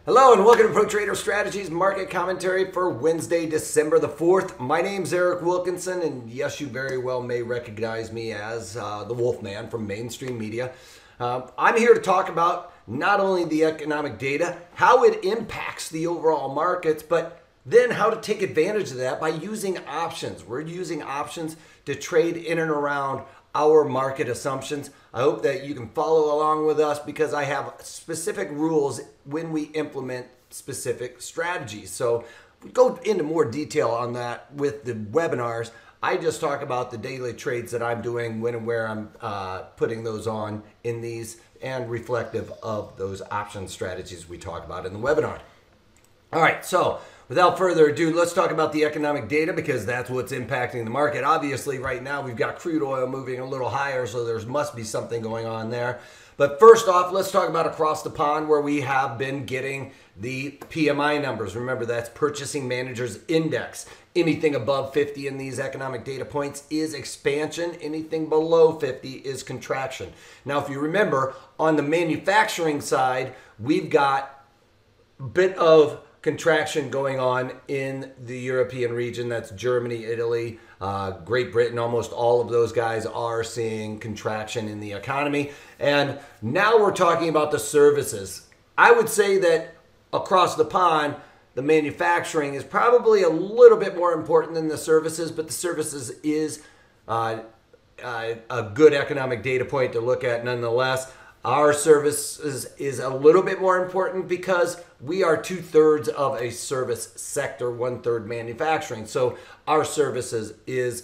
Hello and welcome to Pro Trader Strategies market commentary for Wednesday, December the 4th. My name's Eric Wilkinson, and yes, you very well may recognize me as the Wolfman from mainstream media. I'm here to talk about not only the economic data, how it impacts the overall markets, but then how to take advantage of that by using options. We're using options to trade in and around our market assumptions. I hope that you can follow along with us because I have specific rules when we implement specific strategies. So we go into more detail on that with the webinars. I just talk about the daily trades that I'm doing, when and where I'm putting those on in these, and reflective of those option strategies we talk about in the webinar. All right, so without further ado, let's talk about the economic data because that's what's impacting the market. Obviously, right now we've got crude oil moving a little higher, so there must be something going on there. But first off, let's talk about across the pond where we have been getting the PMI numbers. Remember, that's Purchasing Managers Index. Anything above 50 in these economic data points is expansion. Anything below 50 is contraction. Now, if you remember, on the manufacturing side, we've got a bit of contraction going on in the European region. That's Germany, Italy, Great Britain. Almost all of those guys are seeing contraction in the economy. And now we're talking about the services. I would say that across the pond, the manufacturing is probably a little bit more important than the services, but the services is a good economic data point to look at nonetheless. Our services is a little bit more important because we are 2/3 of a service sector, 1/3 manufacturing. So our services is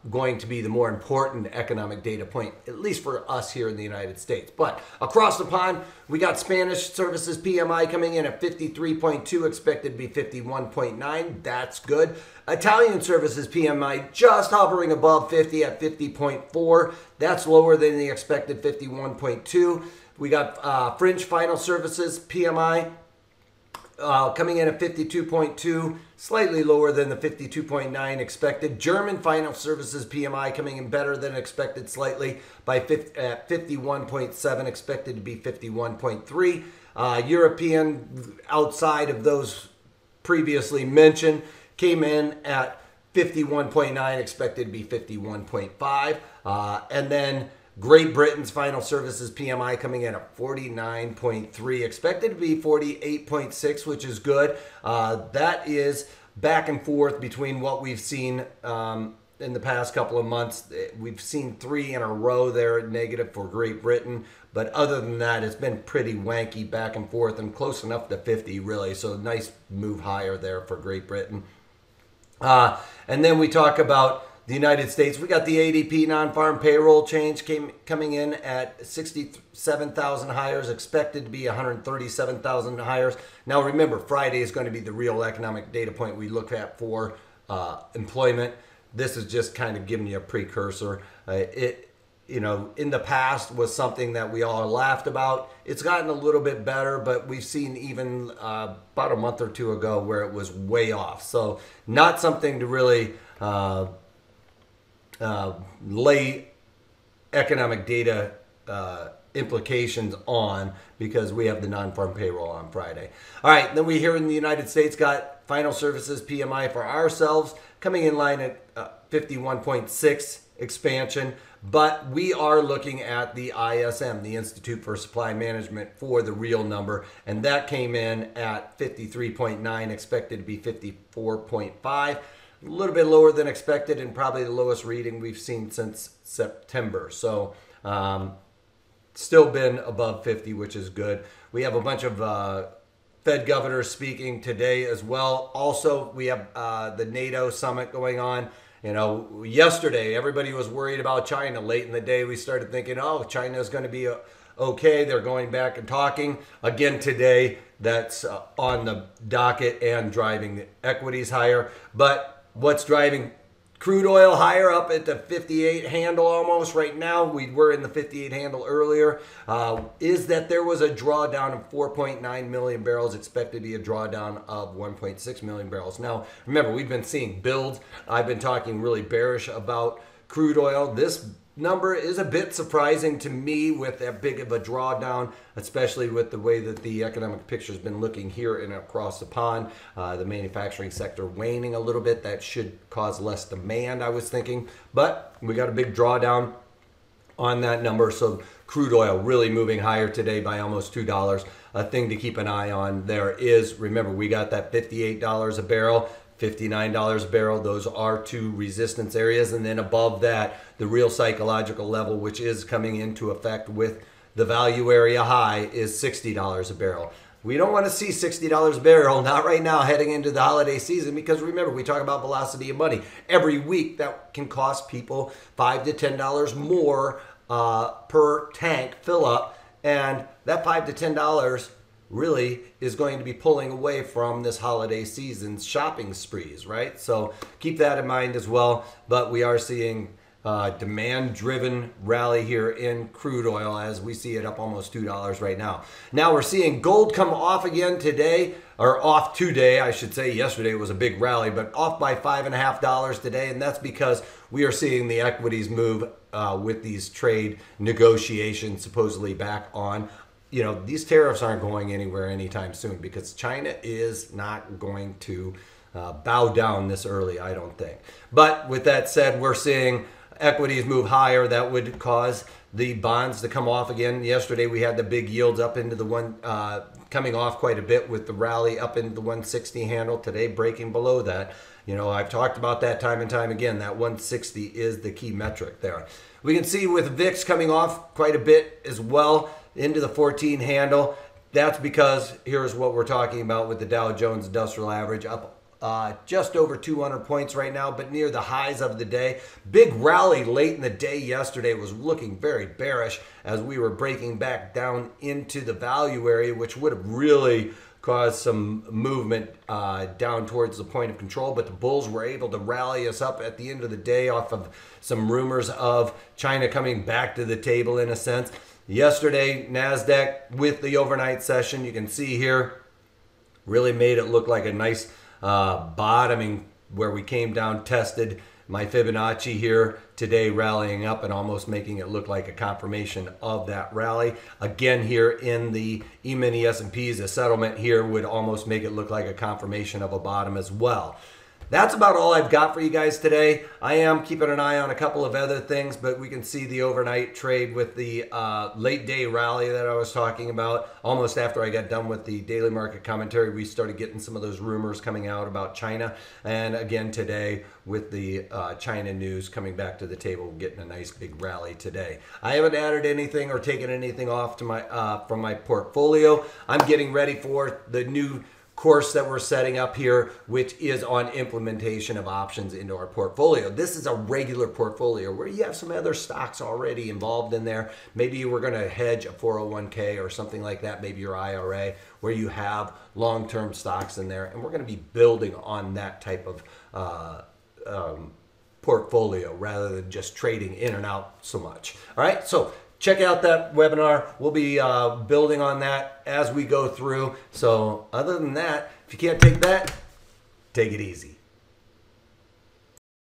going to be the more important economic data point, at least for us here in the United States. But across the pond, we got Spanish services PMI coming in at 53.2, expected to be 51.9. That's good. Italian services PMI just hovering above 50 at 50.4. That's lower than the expected 51.2. We got French final services PMI coming in at 52.2, slightly lower than the 52.9 expected. German final services PMI coming in better than expected slightly at 51.7, expected to be 51.3. European, outside of those previously mentioned, came in at 51.9, expected to be 51.5. And then Great Britain's final services PMI coming in at 49.3, expected to be 48.6, which is good. That is back and forth between what we've seen in the past couple of months. We've seen 3 in a row there negative for Great Britain, but other than that, it's been pretty wanky back and forth and close enough to 50 really. So nice move higher there for Great Britain. And then we talk about the United States. We got the ADP non-farm payroll change coming in at 67,000 hires, expected to be 137,000 hires. Now remember, Friday is going to be the real economic data point we look at for employment. This is just kind of giving you a precursor. You know, in the past was something that we all laughed about. It's gotten a little bit better, but we've seen even about a month or two ago where it was way off. So not something to really lay economic data implications on because we have the non-farm payroll on Friday. All right, then we here in the United States got final services PMI for ourselves coming in line at 51.6 expansion, but we are looking at the ISM, the Institute for Supply Management, for the real number, and that came in at 53.9, expected to be 54.5. A little bit lower than expected and probably the lowest reading we've seen since September. So still been above 50, which is good. We have a bunch of Fed governors speaking today as well. Also, we have the NATO summit going on. You know, yesterday everybody was worried about China. Late in the day, we started thinking, oh, China is going to be okay. They're going back and talking. Again today, that's on the docket and driving the equities higher. But what's driving crude oil higher up at the 58 handle almost right now? We were in the 58 handle earlier. Is that there was a drawdown of 4.9 million barrels, expected to be a drawdown of 1.6 million barrels. Now, remember, we've been seeing builds. I've been talking really bearish about crude oil. This number is a bit surprising to me with that big of a drawdown, especially with the way that the economic picture has been looking here and across the pond. The manufacturing sector waning a little bit. That should cause less demand, I was thinking. But we got a big drawdown on that number. So crude oil really moving higher today by almost $2. A thing to keep an eye on there is, remember, we got that $58 a barrel. $59 a barrel. Those are two resistance areas. And then above that, the real psychological level, which is coming into effect with the value area high, is $60 a barrel. We don't want to see $60 a barrel, not right now, heading into the holiday season, because remember, we talk about velocity of money. Every week, that can cost people $5 to $10 more per tank fill up. And that $5 to $10 really is going to be pulling away from this holiday season's shopping sprees, right? So keep that in mind as well. But we are seeing demand-driven rally here in crude oil as we see it up almost $2 right now. Now we're seeing gold come off again today, or off today, I should say. Yesterday was a big rally, but off by $5.50 today, and that's because we are seeing the equities move with these trade negotiations supposedly back on. You know, these tariffs aren't going anywhere anytime soon because China is not going to bow down this early, I don't think. But with that said, we're seeing equities move higher. That would cause the bonds to come off again. Yesterday we had the big yields up into the coming off quite a bit with the rally up into the 160 handle. Today breaking below that. You know, I've talked about that time and time again. That 160 is the key metric there. We can see with VIX coming off quite a bit as well into the 14 handle. That's because here's what we're talking about with the Dow Jones Industrial Average up just over 200 points right now, but near the highs of the day. Big rally late in the day yesterday was looking very bearish as we were breaking back down into the value area, which would have really caused some movement down towards the point of control. But the bulls were able to rally us up at the end of the day off of some rumors of China coming back to the table in a sense. Yesterday, NASDAQ with the overnight session, you can see here, really made it look like a nice bottoming where we came down, tested my Fibonacci here today, rallying up and almost making it look like a confirmation of that rally. Again, here in the E-mini S&Ps, a settlement here would almost make it look like a confirmation of a bottom as well. That's about all I've got for you guys today. I am keeping an eye on a couple of other things, but we can see the overnight trade with the late day rally that I was talking about. Almost after I got done with the daily market commentary, we started getting some of those rumors coming out about China. And again today with the China news coming back to the table, getting a nice big rally today. I haven't added anything or taken anything off to my from my portfolio. I'm getting ready for the new course that we're setting up here, which is on implementation of options into our portfolio. This is a regular portfolio where you have some other stocks already involved in there. Maybe you were going to hedge a 401k or something like that, maybe your IRA, where you have long-term stocks in there, and we're going to be building on that type of portfolio rather than just trading in and out so much. All right, so check out that webinar. We'll be building on that as we go through. So other than that, if you can't take that, take it easy.